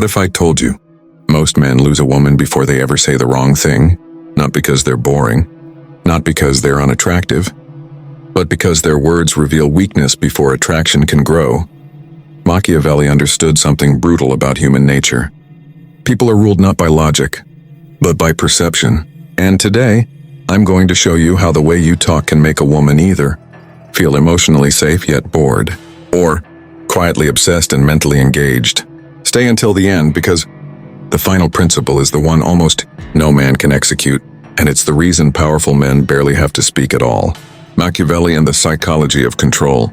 What if I told you? Most men lose a woman before they ever say the wrong thing, not because they're boring, not because they're unattractive, but because their words reveal weakness before attraction can grow. Machiavelli understood something brutal about human nature. People are ruled not by logic, but by perception. And today, I'm going to show you how the way you talk can make a woman either feel emotionally safe yet bored, or quietly obsessed and mentally engaged. Stay until the end because the final principle is the one almost no man can execute, and it's the reason powerful men barely have to speak at all. Machiavelli and the psychology of control.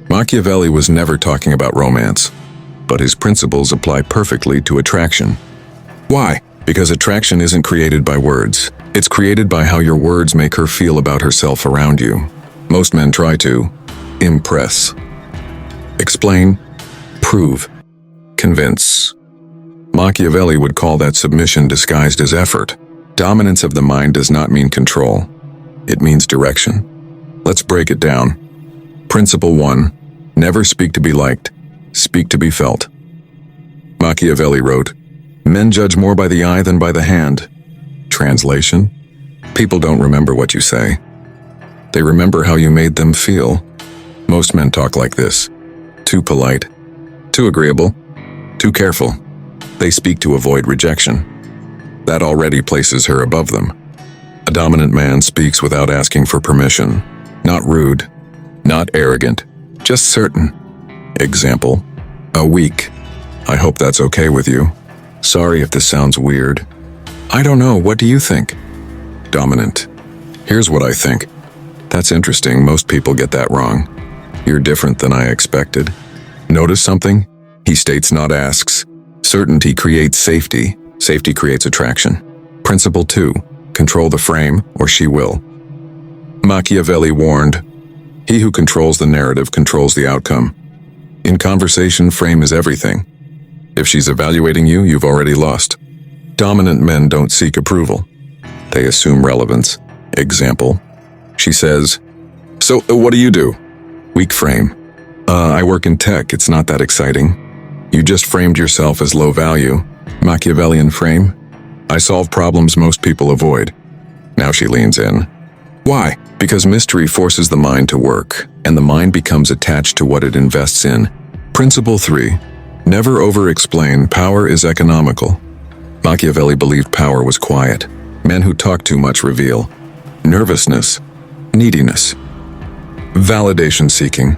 Machiavelli was never talking about romance, but his principles apply perfectly to attraction. Why? Because attraction isn't created by words. It's created by how your words make her feel about herself around you. Most men try to impress, explain, prove, convince. Machiavelli would call that submission disguised as effort. Dominance of the mind does not mean control. It means direction. Let's break it down. Principle 1. Never speak to be liked. Speak to be felt. Machiavelli wrote, "Men judge more by the eye than by the hand." Translation: people don't remember what you say. They remember how you made them feel. Most men talk like this. Too polite, too agreeable, too careful. They speak to avoid rejection. That already places her above them. A dominant man speaks without asking for permission. Not rude, not arrogant, just certain. Example: a week. I hope that's okay with you. Sorry if this sounds weird. I don't know, what do you think? Dominant: here's what I think. That's interesting, most people get that wrong. You're different than I expected. Notice something? He states, not asks. Certainty creates safety. Safety creates attraction. Principle 2. Control the frame, or she will. Machiavelli warned, he who controls the narrative controls the outcome. In conversation, frame is everything. If she's evaluating you, you've already lost. Dominant men don't seek approval. They assume relevance. Example: she says, "So, what do you do?" Weak frame: I work in tech, it's not that exciting. You just framed yourself as low value. Machiavellian frame: I solve problems most people avoid. Now she leans in. Why? Because mystery forces the mind to work, and the mind becomes attached to what it invests in. Principle 3. Never over-explain. Power is economical. Machiavelli believed power was quiet. Men who talk too much reveal nervousness, neediness, validation seeking.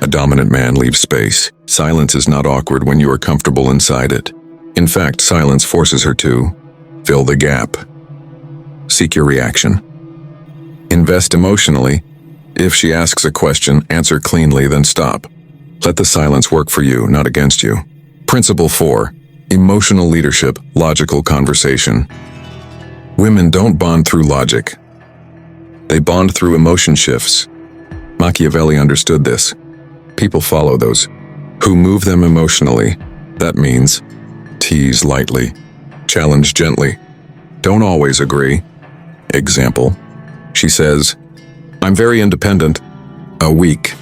A dominant man leaves space. Silence is not awkward when you are comfortable inside it. In fact, silence forces her to fill the gap. Seek your reaction. Invest emotionally. If she asks a question, answer cleanly, then stop. Let the silence work for you, not against you. Principle 4. Emotional leadership, logical conversation. Women don't bond through logic. They bond through emotion shifts. Machiavelli understood this. People follow those who move them emotionally. That means tease lightly, challenge gently. Don't always agree. Example: she says, "I'm very independent." A week.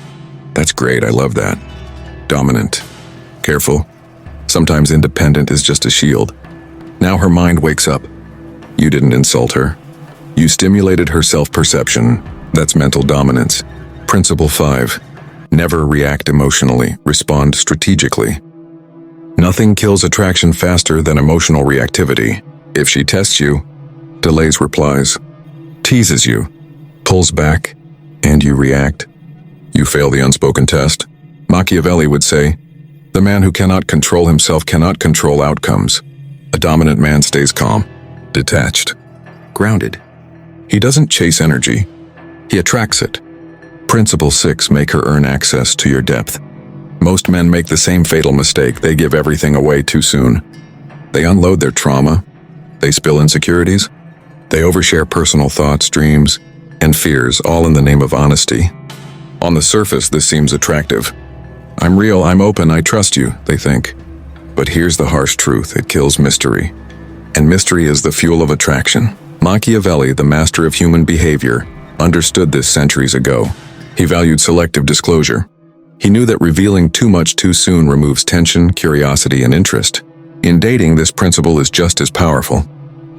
That's great, I love that. Dominant: careful. Sometimes independent is just a shield. Now her mind wakes up. You didn't insult her. You stimulated her self-perception. That's mental dominance. Principle 5. Never react emotionally, respond strategically. Nothing kills attraction faster than emotional reactivity. If she tests you, delays replies, teases you, pulls back, and you react, you fail the unspoken test. Machiavelli would say, the man who cannot control himself cannot control outcomes. A dominant man stays calm, detached, grounded. He doesn't chase energy, he attracts it. Principle 6. Make her earn access to your depth. Most men make the same fatal mistake. They give everything away too soon. They unload their trauma. They spill insecurities. They overshare personal thoughts, dreams, and fears, all in the name of honesty. On the surface, this seems attractive. I'm real, I'm open, I trust you, they think. But here's the harsh truth: it kills mystery. And mystery is the fuel of attraction. Machiavelli, the master of human behavior, understood this centuries ago. He valued selective disclosure. He knew that revealing too much too soon removes tension, curiosity, and interest. In dating, this principle is just as powerful.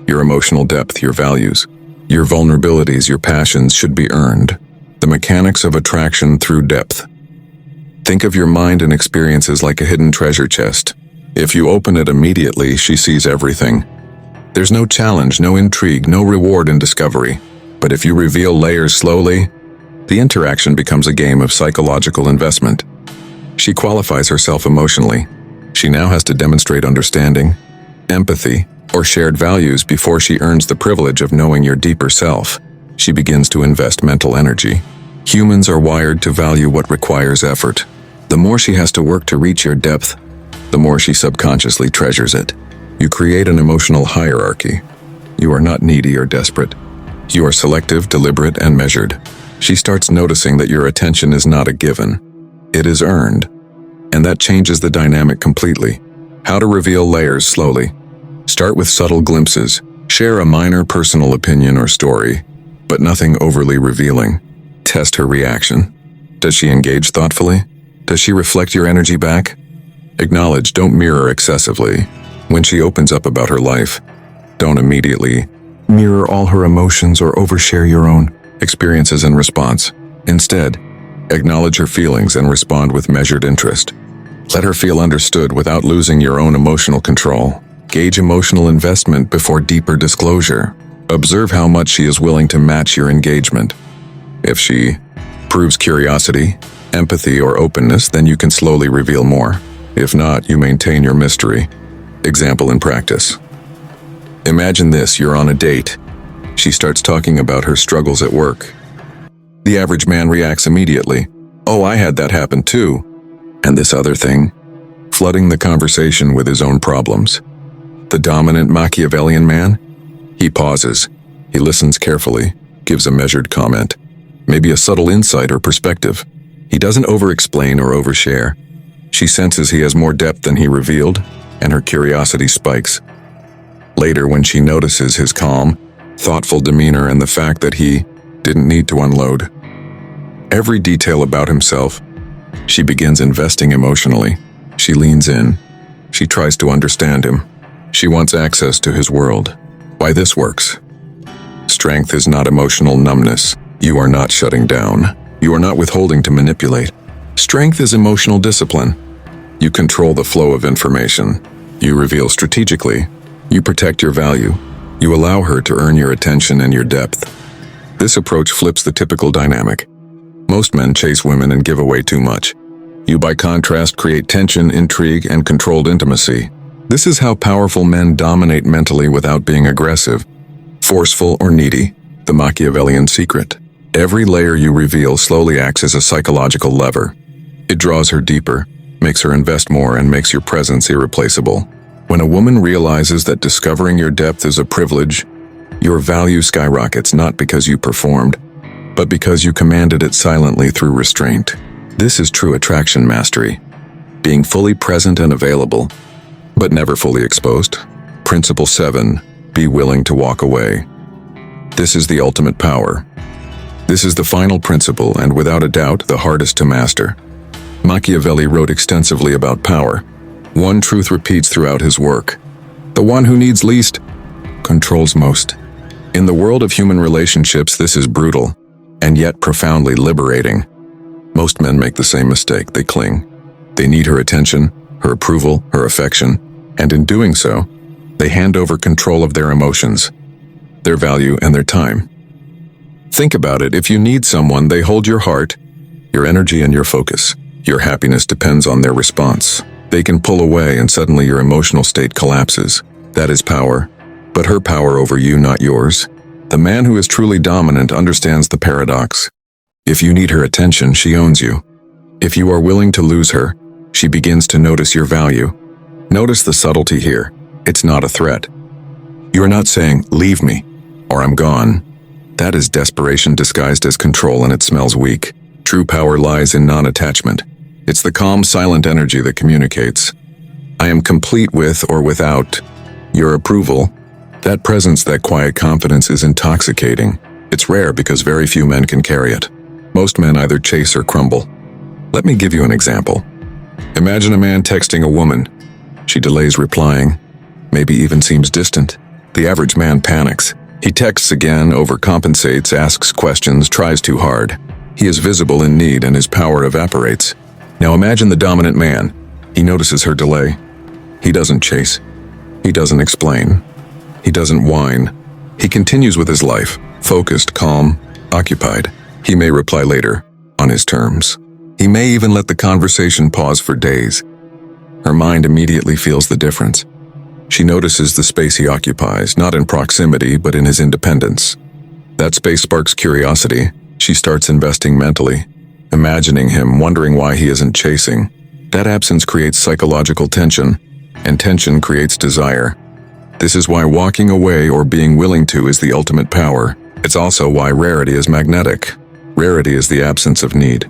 Your emotional depth, your values, your vulnerabilities, your passions should be earned. The mechanics of attraction through depth. Think of your mind and experiences like a hidden treasure chest. If you open it immediately, she sees everything. There's no challenge, no intrigue, no reward in discovery. But if you reveal layers slowly, the interaction becomes a game of psychological investment. She qualifies herself emotionally. She now has to demonstrate understanding, empathy, or shared values before she earns the privilege of knowing your deeper self. She begins to invest mental energy. Humans are wired to value what requires effort. The more she has to work to reach your depth, the more she subconsciously treasures it. You create an emotional hierarchy. You are not needy or desperate. You are selective, deliberate, and measured. She starts noticing that your attention is not a given. It is earned. And that changes the dynamic completely. How to reveal layers slowly. Start with subtle glimpses. Share a minor personal opinion or story, but nothing overly revealing. Test her reaction. Does she engage thoughtfully? Does she reflect your energy back? Acknowledge, don't mirror excessively. When she opens up about her life, don't immediately mirror all her emotions or overshare your own experiences in response. Instead, acknowledge her feelings and respond with measured interest. Let her feel understood without losing your own emotional control. Gauge emotional investment before deeper disclosure. Observe how much she is willing to match your engagement. If she proves curiosity, empathy, or openness, then you can slowly reveal more. If not, you maintain your mystery. Example in practice. Imagine this, you're on a date. She starts talking about her struggles at work. The average man reacts immediately. Oh, I had that happen too. And this other thing, flooding the conversation with his own problems. The dominant Machiavellian man? He pauses. He listens carefully, gives a measured comment, maybe a subtle insight or perspective. He doesn't over-explain or overshare. She senses he has more depth than he revealed, and her curiosity spikes. Later, when she notices his calm, thoughtful demeanor and the fact that he didn't need to unload every detail about himself, she begins investing emotionally. She leans in. She tries to understand him. She wants access to his world. Why this works? Strength is not emotional numbness. You are not shutting down. You are not withholding to manipulate. Strength is emotional discipline. You control the flow of information. You reveal strategically. You protect your value. You allow her to earn your attention and your depth. This approach flips the typical dynamic. Most men chase women and give away too much. You, by contrast, create tension, intrigue, and controlled intimacy. This is how powerful men dominate mentally without being aggressive, forceful, or needy. The Machiavellian secret. Every layer you reveal slowly acts as a psychological lever. It draws her deeper, makes her invest more, and makes your presence irreplaceable. When a woman realizes that discovering your depth is a privilege, your value skyrockets not because you performed, but because you commanded it silently through restraint. This is true attraction mastery. Being fully present and available, but never fully exposed. Principle 7. Be willing to walk away. This is the ultimate power. This is the final principle and, without a doubt, the hardest to master. Machiavelli wrote extensively about power. One truth repeats throughout his work. The one who needs least controls most. In the world of human relationships, this is brutal, and yet profoundly liberating. Most men make the same mistake. They cling. They need her attention, her approval, her affection, and in doing so, they hand over control of their emotions, their value, and their time. Think about it. If you need someone, they hold your heart, your energy, and your focus. Your happiness depends on their response. They can pull away and suddenly your emotional state collapses. That is power, but her power over you, not yours. The man who is truly dominant understands the paradox. If you need her attention, she owns you. If you are willing to lose her, she begins to notice your value. Notice the subtlety here. It's not a threat. You are not saying, "Leave me," or "I'm gone." That is desperation disguised as control, and it smells weak. True power lies in non-attachment. It's the calm, silent energy that communicates. I am complete with or without your approval. That presence, that quiet confidence is intoxicating. It's rare because very few men can carry it. Most men either chase or crumble. Let me give you an example. Imagine a man texting a woman. She delays replying, maybe even seems distant. The average man panics. He texts again, overcompensates, asks questions, tries too hard. He is visible in need and his power evaporates. Now imagine the dominant man. He notices her delay. He doesn't chase. He doesn't explain. He doesn't whine. He continues with his life, focused, calm, occupied. He may reply later, on his terms. He may even let the conversation pause for days. Her mind immediately feels the difference. She notices the space he occupies, not in proximity, but in his independence. That space sparks curiosity. She starts investing mentally, imagining him, wondering why he isn't chasing. That absence creates psychological tension, and tension creates desire. This is why walking away or being willing to is the ultimate power. It's also why rarity is magnetic. Rarity is the absence of need.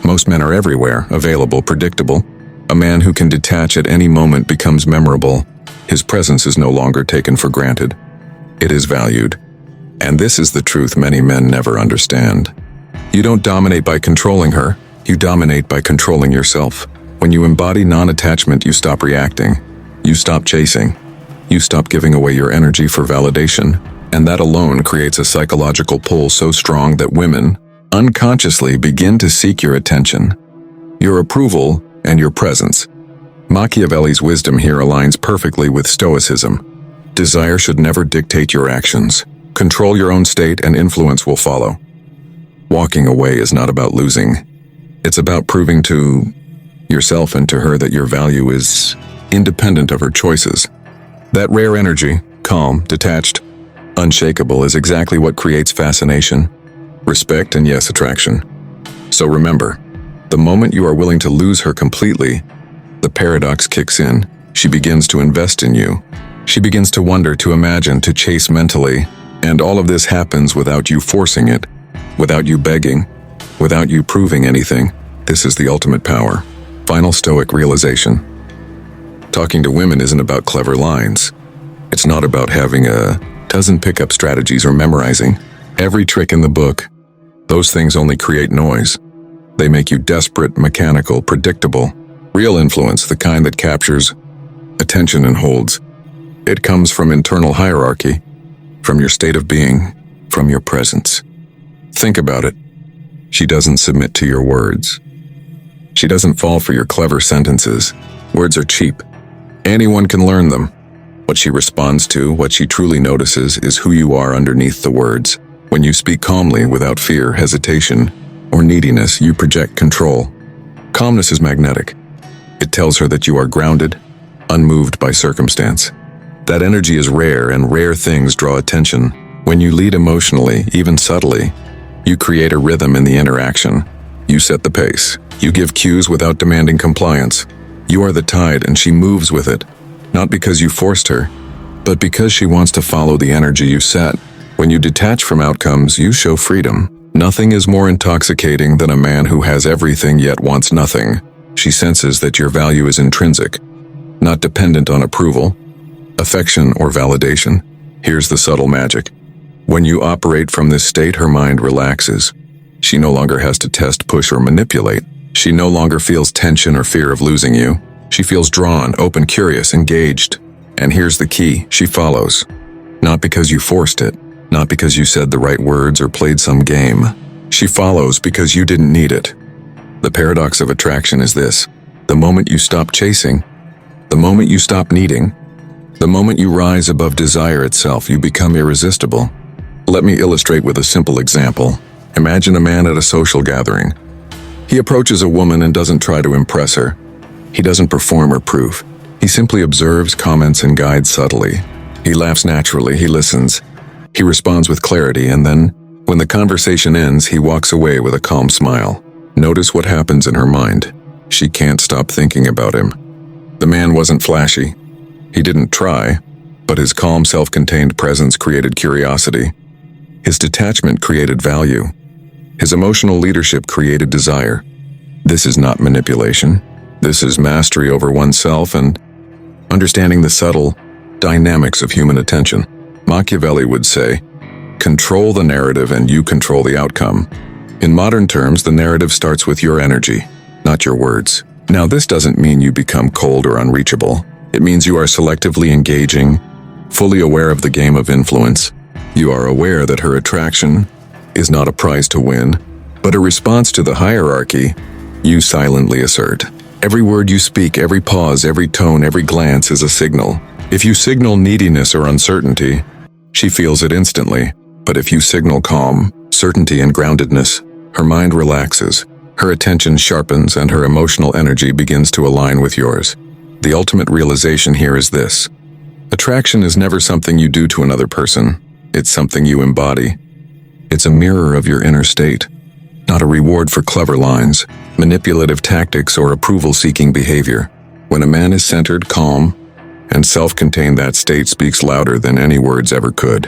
Most men are everywhere, available, predictable. A man who can detach at any moment becomes memorable. His presence is no longer taken for granted. It is valued. And this is the truth many men never understand. You don't dominate by controlling her. You dominate by controlling yourself. When you embody non-attachment, you stop reacting. You stop chasing. You stop giving away your energy for validation. And that alone creates a psychological pull so strong that women, unconsciously, begin to seek your attention, your approval, and your presence. Machiavelli's wisdom here aligns perfectly with Stoicism. Desire should never dictate your actions. Control your own state and influence will follow. Walking away is not about losing. It's about proving to yourself and to her that your value is independent of her choices. That rare energy, calm, detached, unshakable, is exactly what creates fascination, respect, and yes, attraction. So remember, the moment you are willing to lose her completely, the paradox kicks in. She begins to invest in you. She begins to wonder, to imagine, to chase mentally. And all of this happens without you forcing it, without you begging, without you proving anything. This is the ultimate power. Final Stoic realization. Talking to women isn't about clever lines. It's not about having a dozen pickup strategies or memorizing every trick in the book. Those things only create noise. They make you desperate, mechanical, predictable. Real influence, the kind that captures attention and holds. It comes from internal hierarchy, from your state of being, from your presence. Think about it. She doesn't submit to your words. She doesn't fall for your clever sentences. Words are cheap. Anyone can learn them. What she responds to, what she truly notices, is who you are underneath the words. When you speak calmly, without fear, hesitation, or neediness, you project control. Calmness is magnetic. It tells her that you are grounded, unmoved by circumstance. That energy is rare, and rare things draw attention. When you lead emotionally, even subtly, you create a rhythm in the interaction. You set the pace. You give cues without demanding compliance. You are the tide, and she moves with it. Not because you forced her, but because she wants to follow the energy you set. When you detach from outcomes, you show freedom. Nothing is more intoxicating than a man who has everything yet wants nothing. She senses that your value is intrinsic, not dependent on approval, affection, or validation. Here's the subtle magic. When you operate from this state, her mind relaxes. She no longer has to test, push, or manipulate. She no longer feels tension or fear of losing you. She feels drawn, open, curious, engaged. And here's the key, she follows. Not because you forced it, not because you said the right words or played some game. She follows because you didn't need it. The paradox of attraction is this: the moment you stop chasing, the moment you stop needing, the moment you rise above desire itself, you become irresistible. Let me illustrate with a simple example. Imagine a man at a social gathering. He approaches a woman and doesn't try to impress her. He doesn't perform or prove. He simply observes, comments, and guides subtly. He laughs naturally, he listens. He responds with clarity, and then, when the conversation ends, he walks away with a calm smile. Notice what happens in her mind. She can't stop thinking about him. The man wasn't flashy. He didn't try, but his calm, self-contained presence created curiosity. His detachment created value. His emotional leadership created desire. This is not manipulation. This is mastery over oneself and understanding the subtle dynamics of human attention. Machiavelli would say, "Control the narrative and you control the outcome." In modern terms, the narrative starts with your energy. not your words. Now, this doesn't mean you become cold or unreachable. It means you are selectively engaging, fully aware of the game of influence. You are aware that her attraction is not a prize to win, but a response to the hierarchy you silently assert. Every word you speak, every pause, every tone, every glance is a signal. If you signal neediness or uncertainty, she feels it instantly. But if you signal calm, certainty, and groundedness, her mind relaxes, her attention sharpens, and her emotional energy begins to align with yours. The ultimate realization here is this: attraction is never something you do to another person. It's something you embody. It's a mirror of your inner state, not a reward for clever lines, manipulative tactics, or approval-seeking behavior. When a man is centered, calm, and self-contained, that state speaks louder than any words ever could.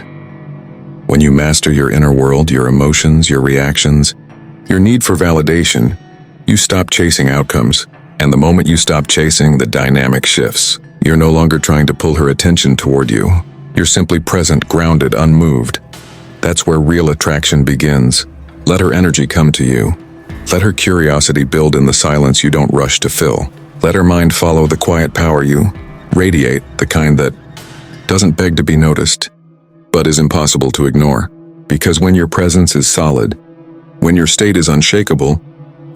When you master your inner world, your emotions, your reactions, your need for validation, you stop chasing outcomes. And the moment you stop chasing, the dynamic shifts. You're no longer trying to pull her attention toward you. You're simply present, grounded, unmoved. That's where real attraction begins. Let her energy come to you. Let her curiosity build in the silence you don't rush to fill. Let her mind follow the quiet power you radiate, the kind that doesn't beg to be noticed, but is impossible to ignore. Because when your presence is solid, when your state is unshakable,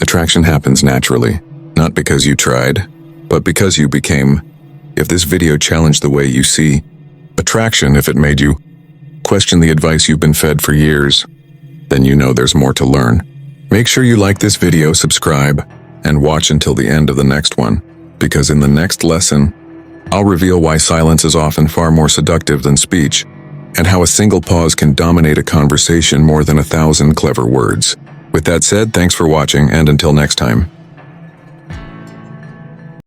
attraction happens naturally. Not because you tried, but because you became. If this video challenged the way you see attraction, if it made you question the advice you've been fed for years, then you know there's more to learn. Make sure you like this video, subscribe, and watch until the end of the next one, because in the next lesson, I'll reveal why silence is often far more seductive than speech, and how a single pause can dominate a conversation more than 1,000 clever words. With that said, thanks for watching, and until next time.